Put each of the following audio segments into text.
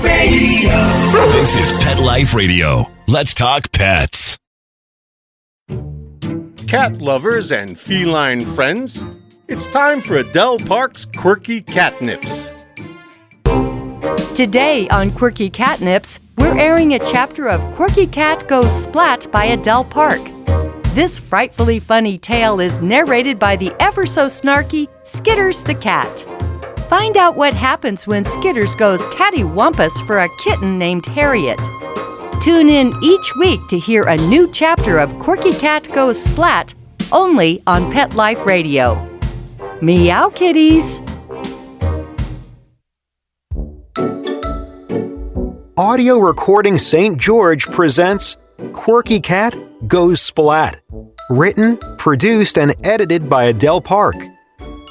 Radio. This is Pet Life Radio. Let's talk pets. Cat lovers and feline friends, it's time for Adele Park's Quirky Catnips. Today on Quirky Catnips, we're airing a chapter of Quirky Cat Goes Splat by Adele Park. This frightfully funny tale is narrated by the ever-so-snarky Skitters the cat. Find out what happens when Skitters goes cattywampus for a kitten named Harriet. Tune in each week to hear a new chapter of Quirky Cat Goes Splat, only on Pet Life Radio. Meow Kitties! Audio Recording St. George presents Quirky Cat Goes Splat. Written, produced, and edited by Adele Park.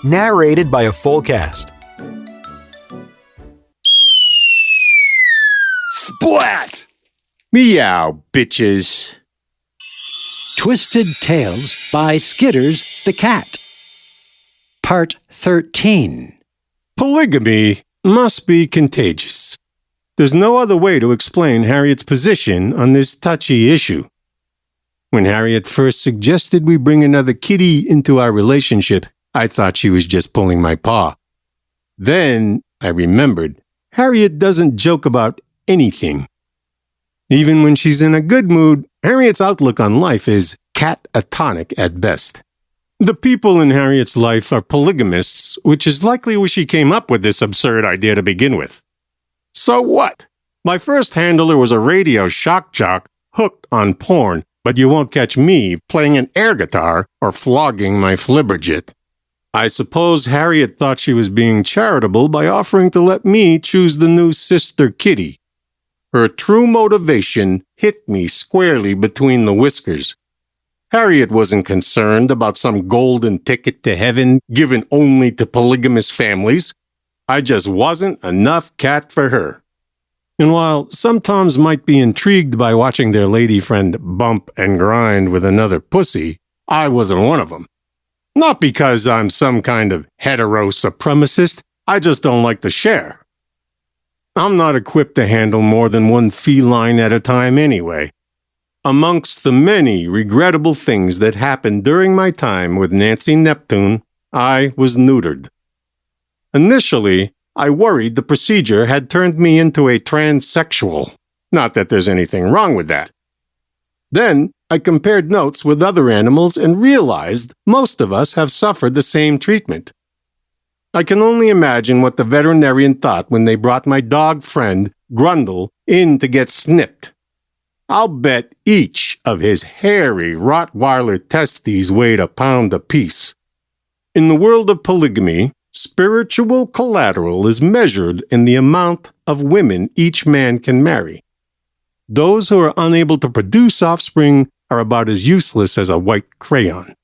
Narrated by a full cast. Splat! Meow, bitches. Twisted Tales by Skitters the cat. Part 13. Polygamy must be contagious. There's no other way to explain Harriet's position on this touchy issue. When Harriet first suggested we bring another kitty into our relationship, I thought she was just pulling my paw. Then I remembered, Harriet doesn't joke about anything. Even when she's in a good mood, Harriet's outlook on life is catatonic at best. The people in Harriet's life are polygamists, which is likely where she came up with this absurd idea to begin with. So what? My first handler was a radio shock jock hooked on porn, but you won't catch me playing an air guitar or flogging my flibberjit. I suppose Harriet thought she was being charitable by offering to let me choose the new sister kitty. Her true motivation hit me squarely between the whiskers. Harriet wasn't concerned about some golden ticket to heaven given only to polygamous families. I just wasn't enough cat for her. And while some Toms might be intrigued by watching their lady friend bump and grind with another pussy, I wasn't one of them. Not because I'm some kind of hetero supremacist, I just don't like to share. I'm not equipped to handle more than one feline at a time anyway. Amongst the many regrettable things that happened during my time with Nancy Neptune, I was neutered. Initially, I worried the procedure had turned me into a transsexual. Not that there's anything wrong with that. Then, I compared notes with other animals and realized most of us have suffered the same treatment. I can only imagine what the veterinarian thought when they brought my dog friend, Grundle, in to get snipped. I'll bet each of his hairy Rottweiler testes weighed a pound apiece. In the world of polygamy, spiritual collateral is measured in the amount of women each man can marry. Those who are unable to produce offspring are about as useless as a white crayon.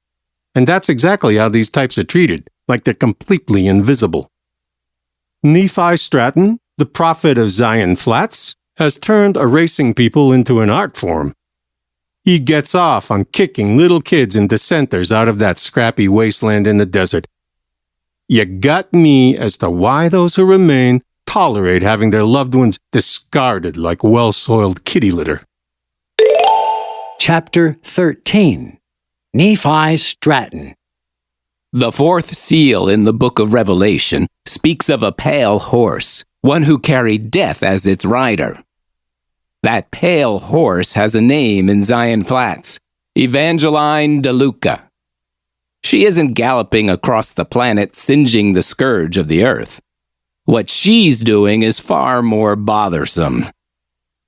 And that's exactly how these types are treated, like they're completely invisible. Nephi Stratton, the prophet of Zion Flats, has turned erasing people into an art form. He gets off on kicking little kids and dissenters out of that scrappy wasteland in the desert. You got me as to why those who remain tolerate having their loved ones discarded like well-soiled kitty litter. Chapter 13. Nephi Stratton. The fourth seal in the book of Revelation speaks of a pale horse, one who carried death as its rider. That pale horse has a name in Zion Flats, Evangeline DeLuca. She isn't galloping across the planet singeing the scourge of the earth. What she's doing is far more bothersome.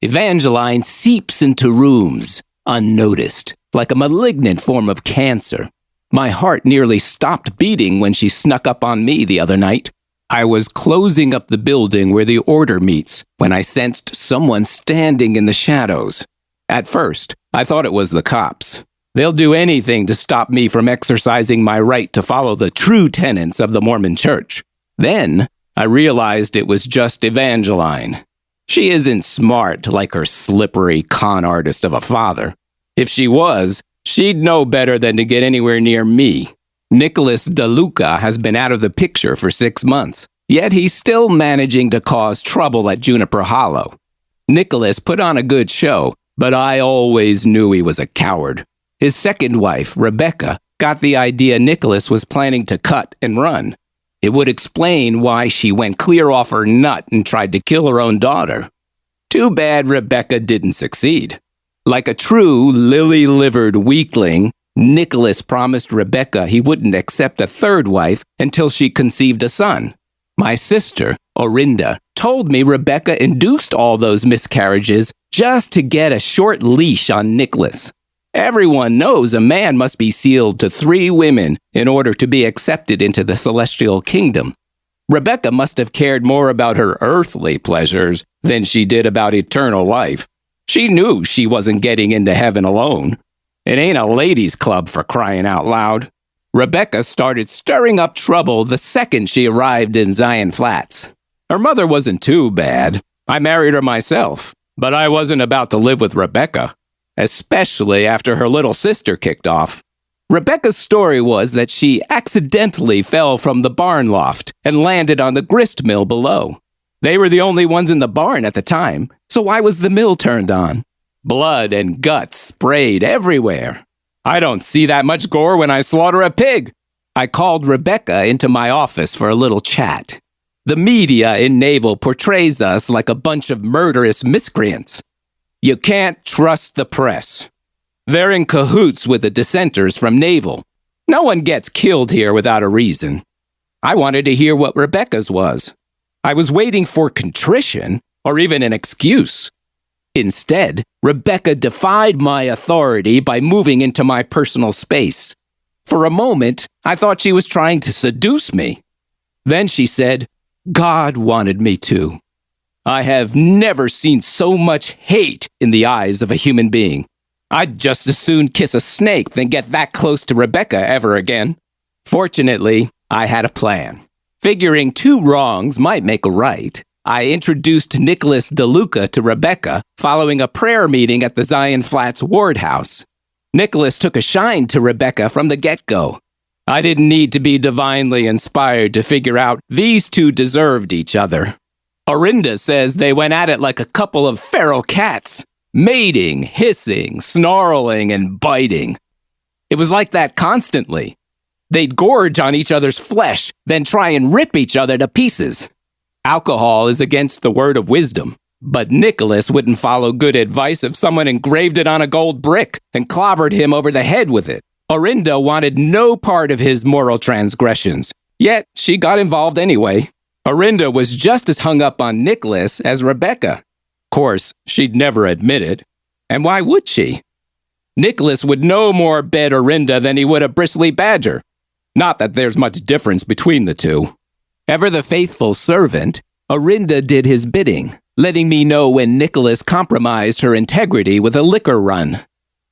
Evangeline seeps into rooms, unnoticed, like a malignant form of cancer. My heart nearly stopped beating when she snuck up on me the other night. I was closing up the building where the order meets when I sensed someone standing in the shadows. At first, I thought it was the cops. They'll do anything to stop me from exercising my right to follow the true tenets of the Mormon Church. Then, I realized it was just Evangeline. She isn't smart like her slippery con artist of a father. If she was, she'd know better than to get anywhere near me. Nicholas DeLuca has been out of the picture for 6 months. Yet he's still managing to cause trouble at Juniper Hollow. Nicholas put on a good show, but I always knew he was a coward. His second wife, Rebecca, got the idea Nicholas was planning to cut and run. It would explain why she went clear off her nut and tried to kill her own daughter. Too bad Rebecca didn't succeed. Like a true lily-livered weakling, Nicholas promised Rebecca he wouldn't accept a third wife until she conceived a son. My sister, Orinda, told me Rebecca induced all those miscarriages just to get a short leash on Nicholas. Everyone knows a man must be sealed to 3 women in order to be accepted into the celestial kingdom. Rebecca must have cared more about her earthly pleasures than she did about eternal life. She knew she wasn't getting into heaven alone. It ain't a ladies' club, for crying out loud. Rebecca started stirring up trouble the second she arrived in Zion Flats. Her mother wasn't too bad. I married her myself, but I wasn't about to live with Rebecca, especially after her little sister kicked off. Rebecca's story was that she accidentally fell from the barn loft and landed on the grist mill below. They were the only ones in the barn at the time, so why was the mill turned on? Blood and guts sprayed everywhere. I don't see that much gore when I slaughter a pig. I called Rebecca into my office for a little chat. The media in Naval portrays us like a bunch of murderous miscreants. You can't trust the press. They're in cahoots with the dissenters from Naval. No one gets killed here without a reason. I wanted to hear what Rebecca's was. I was waiting for contrition or even an excuse. Instead, Rebecca defied my authority by moving into my personal space. For a moment, I thought she was trying to seduce me. Then she said, "God wanted me to." I have never seen so much hate in the eyes of a human being. I'd just as soon kiss a snake than get that close to Rebecca ever again. Fortunately, I had a plan. Figuring 2 wrongs might make a right, I introduced Nicholas DeLuca to Rebecca following a prayer meeting at the Zion Flats ward house. Nicholas took a shine to Rebecca from the get-go. I didn't need to be divinely inspired to figure out these 2 deserved each other. Orinda says they went at it like a couple of feral cats, mating, hissing, snarling, and biting. It was like that constantly. They'd gorge on each other's flesh, then try and rip each other to pieces. Alcohol is against the word of wisdom, but Nicholas wouldn't follow good advice if someone engraved it on a gold brick and clobbered him over the head with it. Orinda wanted no part of his moral transgressions, yet she got involved anyway. Orinda was just as hung up on Nicholas as Rebecca. Of course, she'd never admit it. And why would she? Nicholas would no more bed Orinda than he would a bristly badger. Not that there's much difference between the 2. Ever the faithful servant, Orinda did his bidding, letting me know when Nicholas compromised her integrity with a liquor run.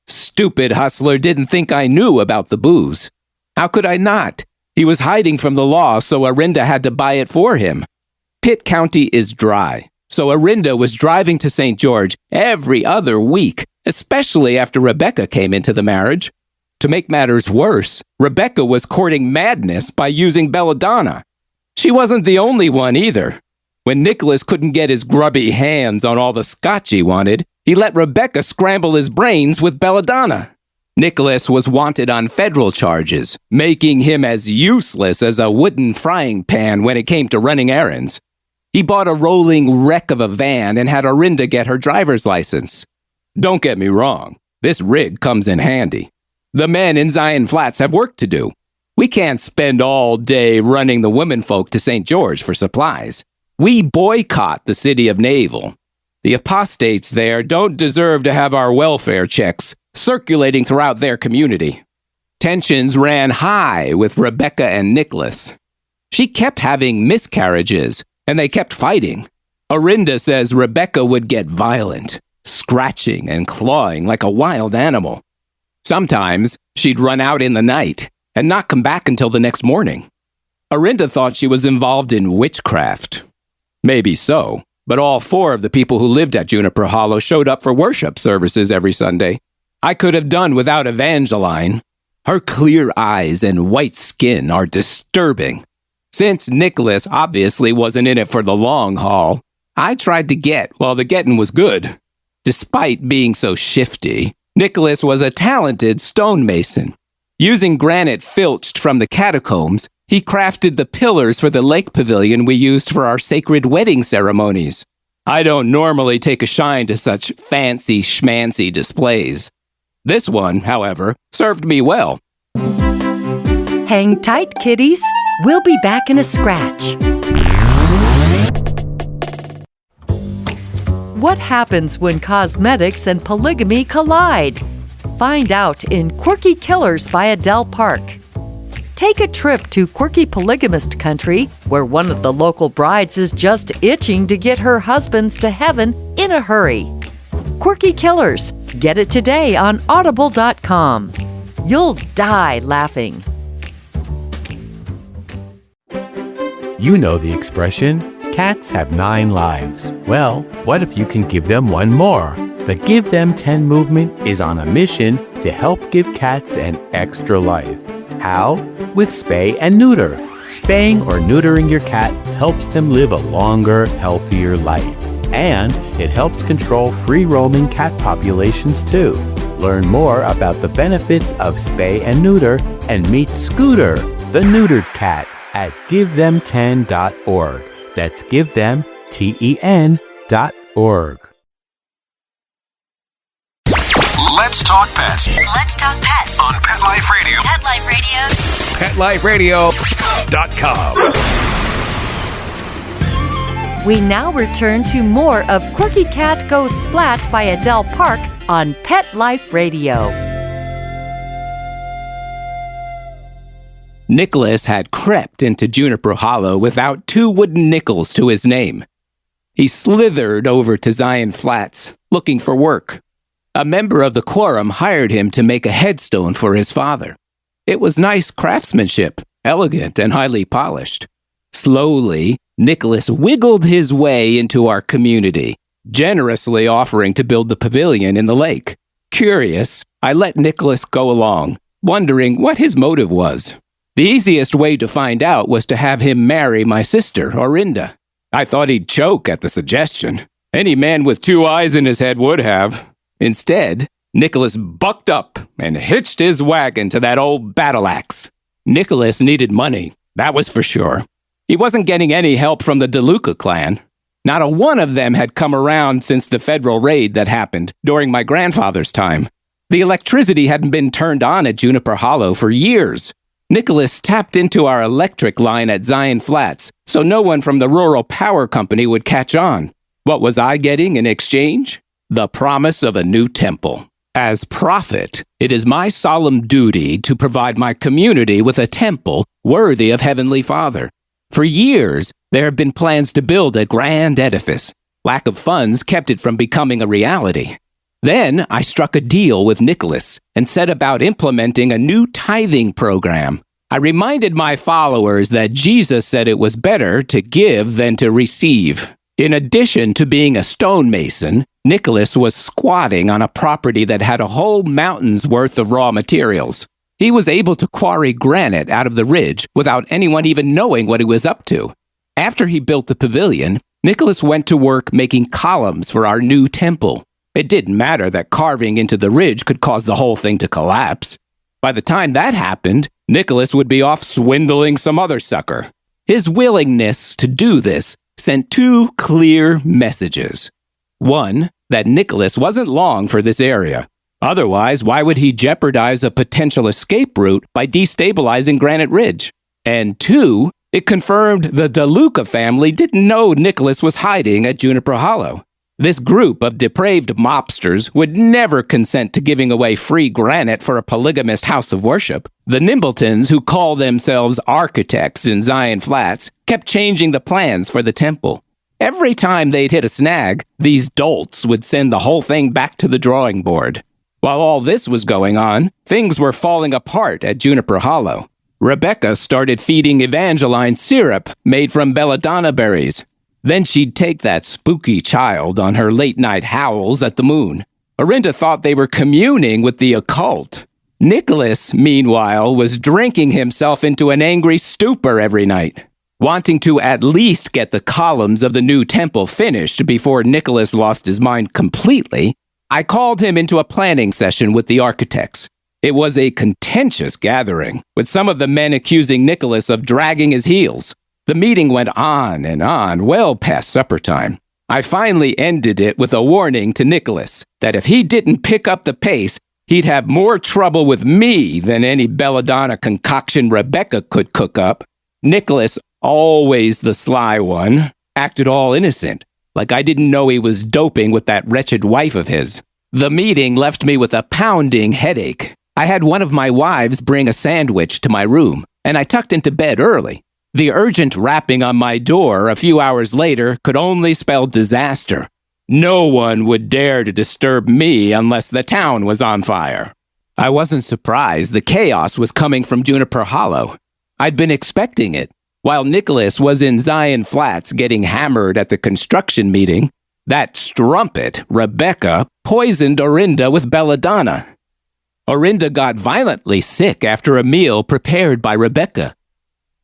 Stupid hustler didn't think I knew about the booze. How could I not? He was hiding from the law, so Orinda had to buy it for him. Pitt County is dry, so Orinda was driving to St. George every other week, especially after Rebecca came into the marriage. To make matters worse, Rebecca was courting madness by using belladonna. She wasn't the only one either. When Nicholas couldn't get his grubby hands on all the scotch he wanted, he let Rebecca scramble his brains with belladonna. Nicholas was wanted on federal charges, making him as useless as a wooden frying pan when it came to running errands. He bought a rolling wreck of a van and had Orinda get her driver's license. Don't get me wrong, this rig comes in handy. The men in Zion Flats have work to do. We can't spend all day running the womenfolk to St. George for supplies. We boycott the city of Naval. The apostates there don't deserve to have our welfare checks circulating throughout their community. Tensions ran high with Rebecca and Nicholas. She kept having miscarriages, and they kept fighting. Orinda says Rebecca would get violent, scratching and clawing like a wild animal. Sometimes she'd run out in the night and not come back until the next morning. Orinda thought she was involved in witchcraft. Maybe so, but all 4 of the people who lived at Juniper Hollow showed up for worship services every Sunday. I could have done without Evangeline. Her clear eyes and white skin are disturbing. Since Nicholas obviously wasn't in it for the long haul, I tried to get while the getting was good. Despite being so shifty, Nicholas was a talented stonemason. Using granite filched from the catacombs, he crafted the pillars for the lake pavilion we used for our sacred wedding ceremonies. I don't normally take a shine to such fancy schmancy displays. This one, however, served me well. Hang tight, kitties. We'll be back in a scratch. What happens when cosmetics and polygamy collide? Find out in Quirky Killers by Adele Park. Take a trip to quirky polygamist country, where one of the local brides is just itching to get her husbands to heaven in a hurry. Quirky Killers. Get it today on audible.com. You'll die laughing. You know the expression, cats have 9 lives. Well, what if you can give them one more? The Give Them 10 movement is on a mission to help give cats an extra life. How? With spay and neuter. Spaying or neutering your cat helps them live a longer, healthier life. And it helps control free-roaming cat populations too. Learn more about the benefits of spay and neuter and meet Scooter, the neutered cat, at givethem10.org. That's givethem10.org. Let's talk pets. Let's talk pets On Pet Life Radio. Pet Life Radio. PetLifeRadio.com. We now return to more of Quirky Cat Goes Splat by Adele Park on Pet Life Radio. Nicholas had crept into Juniper Hollow without 2 wooden nickels to his name. He slithered over to Zion Flats, looking for work. A member of the quorum hired him to make a headstone for his father. It was nice craftsmanship, elegant and highly polished. Slowly, Nicholas wiggled his way into our community, generously offering to build the pavilion in the lake. Curious, I let Nicholas go along, wondering what his motive was. The easiest way to find out was to have him marry my sister, Orinda. I thought he'd choke at the suggestion. Any man with 2 eyes in his head would have. Instead, Nicholas bucked up and hitched his wagon to that old battle axe. Nicholas needed money, that was for sure. He wasn't getting any help from the DeLuca clan. Not a one of them had come around since the federal raid that happened during my grandfather's time. The electricity hadn't been turned on at Juniper Hollow for years. Nicholas tapped into our electric line at Zion Flats, so no one from the rural power company would catch on. What was I getting in exchange? The promise of a new temple. As prophet, it is my solemn duty to provide my community with a temple worthy of Heavenly Father. For years, there have been plans to build a grand edifice. Lack of funds kept it from becoming a reality. Then I struck a deal with Nicholas and set about implementing a new tithing program. I reminded my followers that Jesus said it was better to give than to receive. In addition to being a stonemason, Nicholas was squatting on a property that had a whole mountain's worth of raw materials. He was able to quarry granite out of the ridge without anyone even knowing what he was up to. After he built the pavilion, Nicholas went to work making columns for our new temple. It didn't matter that carving into the ridge could cause the whole thing to collapse. By the time that happened, Nicholas would be off swindling some other sucker. His willingness to do this sent 2 clear messages. One, that Nicholas wasn't long for this area. Otherwise, why would he jeopardize a potential escape route by destabilizing Granite Ridge? And 2, it confirmed the DeLuca family didn't know Nicholas was hiding at Juniper Hollow. This group of depraved mobsters would never consent to giving away free granite for a polygamist house of worship. The Nimbletons, who call themselves architects in Zion Flats, kept changing the plans for the temple. Every time they'd hit a snag, these dolts would send the whole thing back to the drawing board. While all this was going on, things were falling apart at Juniper Hollow. Rebecca started feeding Evangeline syrup made from belladonna berries. Then she'd take that spooky child on her late-night howls at the moon. Orinda thought they were communing with the occult. Nicholas, meanwhile, was drinking himself into an angry stupor every night. Wanting to at least get the columns of the new temple finished before Nicholas lost his mind completely, I called him into a planning session with the architects. It was a contentious gathering, with some of the men accusing Nicholas of dragging his heels. The meeting went on and on, well past supper time. I finally ended it with a warning to Nicholas that if he didn't pick up the pace, he'd have more trouble with me than any belladonna concoction Rebecca could cook up. Nicholas, always the sly one, acted all innocent, like I didn't know he was doping with that wretched wife of his. The meeting left me with a pounding headache. I had one of my wives bring a sandwich to my room, and I tucked into bed early. The urgent rapping on my door a few hours later could only spell disaster. No one would dare to disturb me unless the town was on fire. I wasn't surprised the chaos was coming from Juniper Hollow. I'd been expecting it. While Nicholas was in Zion Flats getting hammered at the construction meeting, that strumpet, Rebecca, poisoned Orinda with belladonna. Orinda got violently sick after a meal prepared by Rebecca.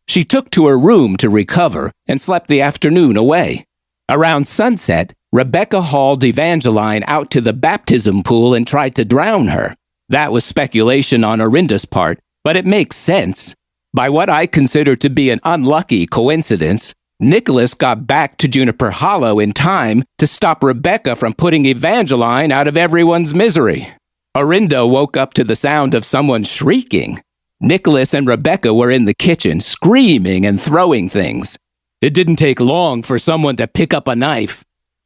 She took to her room to recover and slept the afternoon away. Around sunset, Rebecca hauled Evangeline out to the baptism pool and tried to drown her. That was speculation on Orinda's part, but it makes sense. By what I consider to be an unlucky coincidence, Nicholas got back to Juniper Hollow in time to stop Rebecca from putting Evangeline out of everyone's misery. Orinda woke up to the sound of someone shrieking. Nicholas and Rebecca were in the kitchen, screaming and throwing things. It didn't take long for someone to pick up a knife.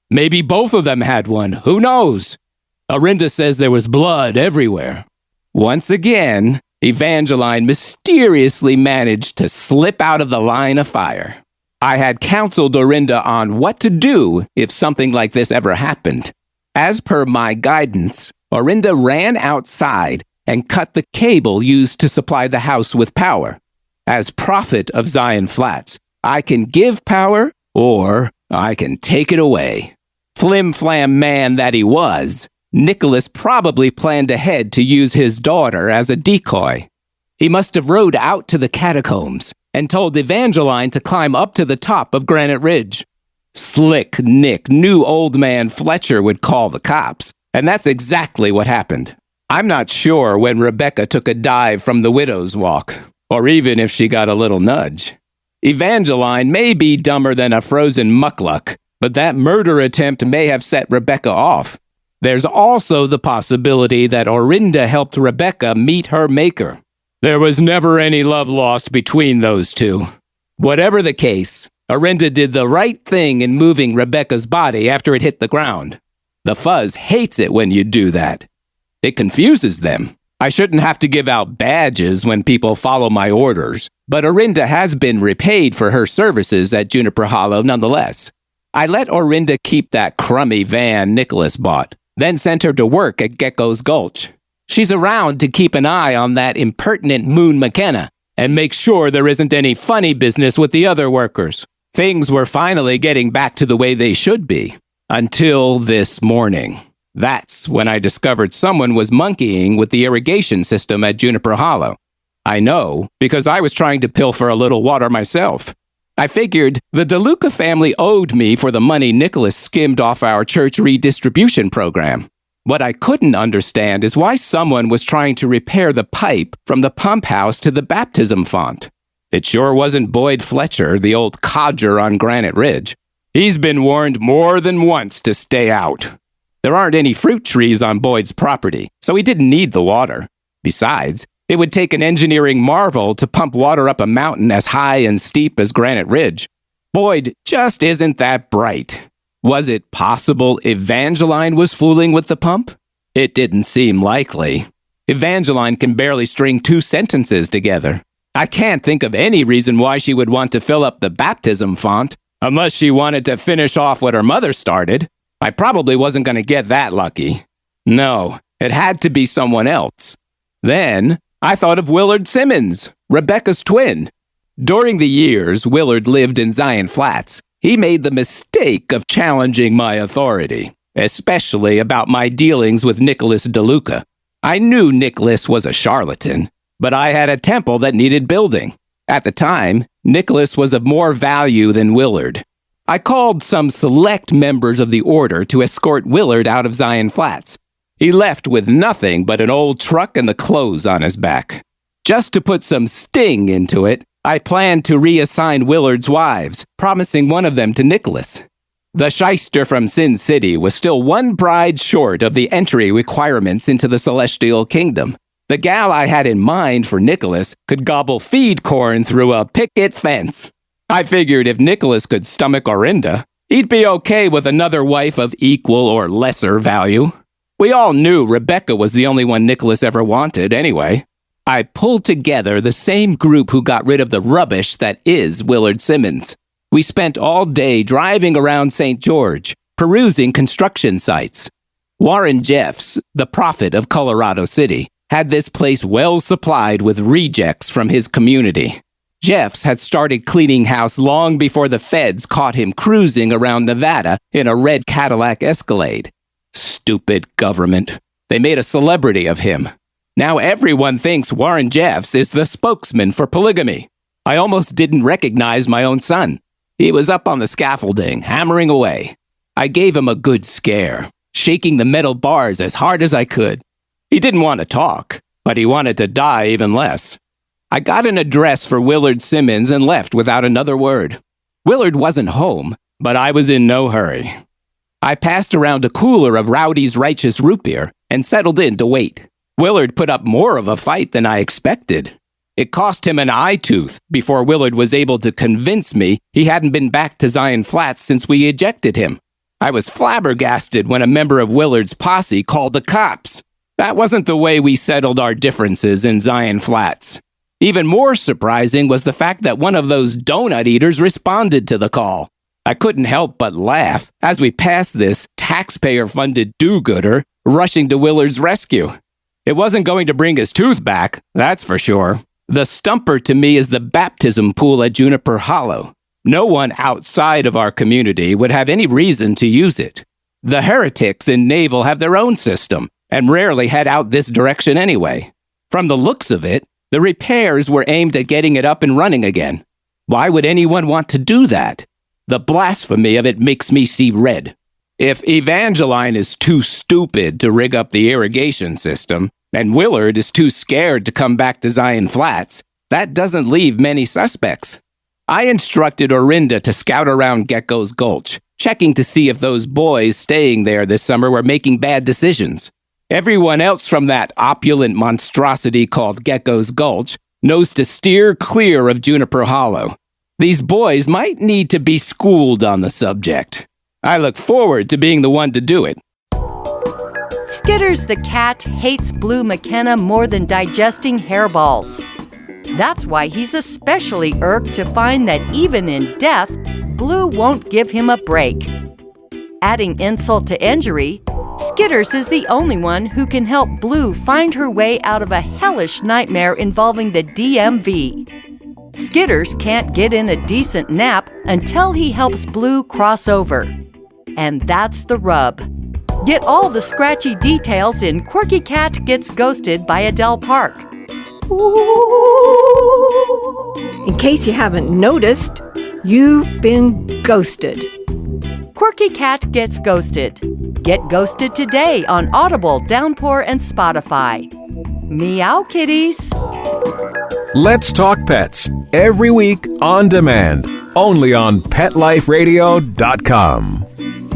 Maybe both of them had one, who knows? Orinda says there was blood everywhere. Once again, Evangeline mysteriously managed to slip out of the line of fire. I had counseled Orinda on what to do if something like this ever happened. As per my guidance, Orinda ran outside and cut the cable used to supply the house with power. As prophet of Zion Flats, I can give power or I can take it away. Flim-flam man that he was, Nicholas probably planned ahead to use his daughter as a decoy. He must have rode out to the catacombs and told Evangeline to climb up to the top of Granite Ridge. Slick Nick knew old man Fletcher would call the cops, and that's exactly what happened. I'm not sure when Rebecca took a dive from the widow's walk, or even if she got a little nudge. Evangeline may be dumber than a frozen muckluck, but that murder attempt may have set Rebecca off. There's also the possibility that Orinda helped Rebecca meet her maker. There was never any love lost between those two. Whatever the case, Orinda did the right thing in moving Rebecca's body after it hit the ground. The fuzz hates it when you do that. It confuses them. I shouldn't have to give out badges when people follow my orders, but Orinda has been repaid for her services at Juniper Hollow nonetheless. I let Orinda keep that crummy van Nicholas bought, then sent her to work at Gecko's Gulch. She's around to keep an eye on that impertinent Moon McKenna and make sure there isn't any funny business with the other workers. Things were finally getting back to the way they should be. Until this morning. That's when I discovered someone was monkeying with the irrigation system at Juniper Hollow. I know, because I was trying to pilfer a little water myself. I figured the DeLuca family owed me for the money Nicholas skimmed off our church redistribution program. What I couldn't understand is why someone was trying to repair the pipe from the pump house to the baptism font. It sure wasn't Boyd Fletcher, the old codger on Granite Ridge. He's been warned more than once to stay out. There aren't any fruit trees on Boyd's property, so he didn't need the water. Besides, it would take an engineering marvel to pump water up a mountain as high and steep as Granite Ridge. Boyd just isn't that bright. Was it possible Evangeline was fooling with the pump? It didn't seem likely. Evangeline can barely string 2 sentences together. I can't think of any reason why she would want to fill up the baptism font, unless she wanted to finish off what her mother started. I probably wasn't going to get that lucky. No, it had to be someone else. Then, I thought of Willard Simmons, Rebecca's twin. During the years Willard lived in Zion Flats, he made the mistake of challenging my authority, especially about my dealings with Nicholas DeLuca. I knew Nicholas was a charlatan, but I had a temple that needed building. At the time, Nicholas was of more value than Willard. I called some select members of the order to escort Willard out of Zion Flats. He left with nothing but an old truck and the clothes on his back. Just to put some sting into it, I planned to reassign Willard's wives, promising one of them to Nicholas. The shyster from Sin City was still one bride short of the entry requirements into the Celestial Kingdom. The gal I had in mind for Nicholas could gobble feed corn through a picket fence. I figured if Nicholas could stomach Orinda, he'd be okay with another wife of equal or lesser value. We all knew Rebecca was the only one Nicholas ever wanted anyway. I pulled together the same group who got rid of the rubbish that is Willard Simmons. We spent all day driving around St. George, perusing construction sites. Warren Jeffs, the prophet of Colorado City, had this place well supplied with rejects from his community. Jeffs had started cleaning house long before the feds caught him cruising around Nevada in a red Cadillac Escalade. Stupid government. They made a celebrity of him. Now everyone thinks Warren Jeffs is the spokesman for polygamy. I almost didn't recognize my own son. He was up on the scaffolding, hammering away. I gave him a good scare, shaking the metal bars as hard as I could. He didn't want to talk, but he wanted to die even less. I got an address for Willard Simmons and left without another word. Willard wasn't home, but I was in no hurry. I passed around a cooler of Rowdy's Righteous Root Beer and settled in to wait. Willard put up more of a fight than I expected. It cost him an eye tooth before Willard was able to convince me he hadn't been back to Zion Flats since we ejected him. I was flabbergasted when a member of Willard's posse called the cops. That wasn't the way we settled our differences in Zion Flats. Even more surprising was the fact that one of those donut eaters responded to the call. I couldn't help but laugh as we passed this taxpayer-funded do-gooder rushing to Willard's rescue. It wasn't going to bring his tooth back, that's for sure. The stumper to me is the baptism pool at Juniper Hollow. No one outside of our community would have any reason to use it. The heretics in Naval have their own system and rarely head out this direction anyway. From the looks of it, the repairs were aimed at getting it up and running again. Why would anyone want to do that? The blasphemy of it makes me see red. If Evangeline is too stupid to rig up the irrigation system, and Willard is too scared to come back to Zion Flats, that doesn't leave many suspects. I instructed Orinda to scout around Gecko's Gulch, checking to see if those boys staying there this summer were making bad decisions. Everyone else from that opulent monstrosity called Gecko's Gulch knows to steer clear of Juniper Hollow. These boys might need to be schooled on the subject. I look forward to being the one to do it. Skitters the cat hates Blue McKenna more than digesting hairballs. That's why he's especially irked to find that even in death, Blue won't give him a break. Adding insult to injury, Skitters is the only one who can help Blue find her way out of a hellish nightmare involving the DMV. Skitters can't get in a decent nap until he helps Blue cross over. And that's the rub. Get all the scratchy details in Quirky Cat Gets Ghosted by Adele Park. In case you haven't noticed, you've been ghosted. Quirky Cat Gets Ghosted. Get ghosted today on Audible, Downpour, and Spotify. Meow Kitties. Let's Talk Pets, every week on demand, only on PetLifeRadio.com.